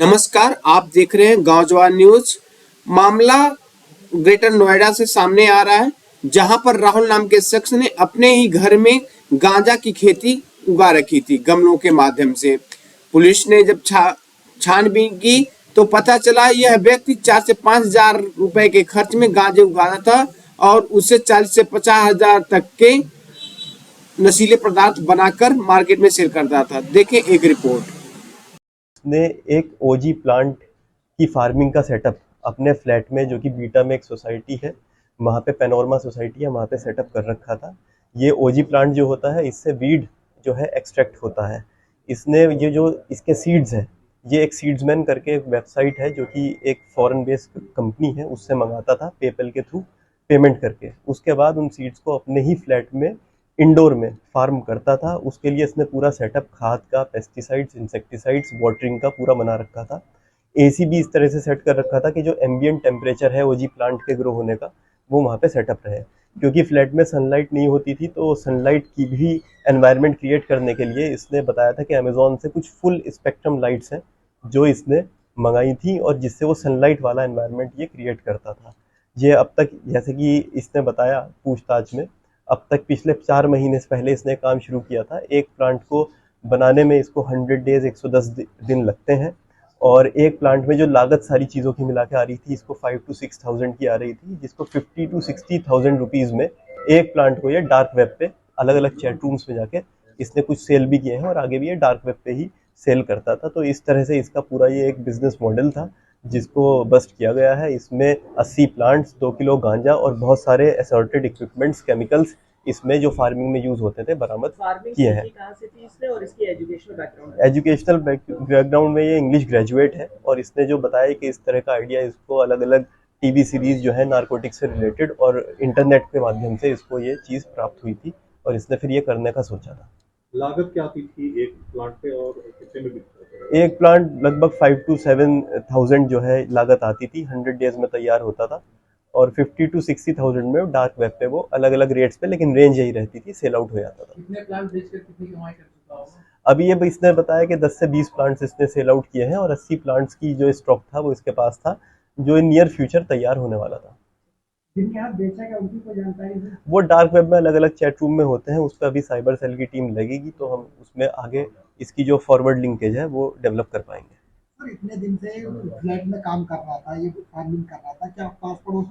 नमस्कार, आप देख रहे हैं गांव जवान न्यूज। मामला ग्रेटर नोएडा से सामने आ रहा है, जहां पर राहुल नाम के शख्स ने अपने ही घर में गांजा की खेती उगा रखी थी गमलों के माध्यम से। पुलिस ने जब छानबीन की तो पता चला यह व्यक्ति 4 से 5 हजार रुपए के खर्च में गांजे उगाता था और उसे 40 से 50 हजार तक के नशीले पदार्थ बनाकर मार्केट में सेल करता था। देखें एक रिपोर्ट। ने एक ओजी प्लांट की फार्मिंग का सेटअप अपने फ्लैट में, जो कि बीटा में एक सोसाइटी है, वहाँ पे पैनोरमा सोसाइटी है, वहाँ पे सेटअप कर रखा था। ये ओजी प्लांट जो होता है, इससे वीड जो है एक्सट्रैक्ट होता है। इसने ये जो इसके सीड्स हैं, ये एक सीड्समैन करके एक वेबसाइट है जो कि एक फॉरेन बेस्ड कंपनी है, उससे मंगाता था पेपल के थ्रू पेमेंट करके। उसके बाद उन सीड्स को अपने ही फ्लैट में इंडोर में फार्म करता था। उसके लिए इसने पूरा सेटअप खाद का, पेस्टिसाइड्स, इंसेक्टिसाइड्स, वाटरिंग का पूरा बना रखा था। एसी भी इस तरह से सेट कर रखा था कि जो एम्बिएंट टेम्परेचर है ओजी प्लांट के ग्रो होने का, वो वहाँ पे सेटअप रहे। क्योंकि फ्लैट में सनलाइट नहीं होती थी, तो सनलाइट की भी एनवायरनमेंट क्रिएट करने के लिए इसने बताया था कि अमेजोन से कुछ फुल स्पेक्ट्रम लाइट्स हैं जो इसने मंगाई थी, और जिससे वो सनलाइट वाला एनवायरनमेंट ये क्रिएट करता था। ये अब तक, जैसे कि इसने बताया पूछताछ में, अब तक पिछले 4 महीने से पहले इसने काम शुरू किया था। एक प्लांट को बनाने में इसको 100 डेज 110 दिन लगते हैं, और एक प्लांट में जो लागत सारी चीज़ों की मिला के आ रही थी, इसको 5 to 6 थाउजेंड की आ रही थी, जिसको 50 to 60 थाउजेंड रुपीज़ में एक प्लांट को ये डार्क वेब पे अलग अलग चैट रूम्स में जाके इसने कुछ सेल भी किए हैं, और आगे भी ये डार्क वेब पे ही सेल करता था। तो इस तरह से इसका पूरा ये एक बिजनेस मॉडल था जिसको बस्ट किया गया है। इसमें 80 प्लांट्स, 2 किलो गांजा और बहुत सारे असॉर्टेड इक्विपमेंट्स, केमिकल्स इसमें जो फार्मिंग में यूज होते थे बरामद किए हैं। एजुकेशनल बैकग्राउंड में ये इंग्लिश ग्रेजुएट है, और इसने जो बताया कि इस तरह का आइडिया इसको अलग अलग टीवी सीरीज जो है नारकोटिक से रिलेटेड और इंटरनेट के माध्यम से इसको ये चीज़ प्राप्त हुई थी, और इसने फिर ये करने का सोचा था। लागत क्या आती थी एक प्लांट पे और कितने में बिकता था? एक प्लांट लगभग 5 to 7 थाउजेंड जो है लागत आती थी, 100 डेज में तैयार होता था, और 50 to 60 थाउजेंड में डार्क वेब पे वो अलग अलग रेट्स पे, लेकिन रेंज यही रहती थी, सेल आउट हो जाता था। कितने प्लांट बेचकर कितनी कमाई कर चुका होगा? अभी ये इसने बताया कि 10 से 20 प्लांट्स इसने सेल आउट किए हैं, और 80 प्लांट्स की जो स्टॉक था वो इसके पास था, जो नियर फ्यूचर तैयार होने वाला था। जिनके हाथ बेचा गया उनकी कोई जानकारी है? वो डार्क वेब में अलग अलग चैट रूम में होते हैं, उस पर अभी साइबर सेल की टीम लगेगी, तो हम उसमें आगे इसकी जो फॉरवर्ड लिंकेज है वो डेवलप कर पाएंगे। सर, इतने दिन से फ्लैट में काम कर रहा था, ये फार्मिंग कर रहा था, क्या पास पड़ोस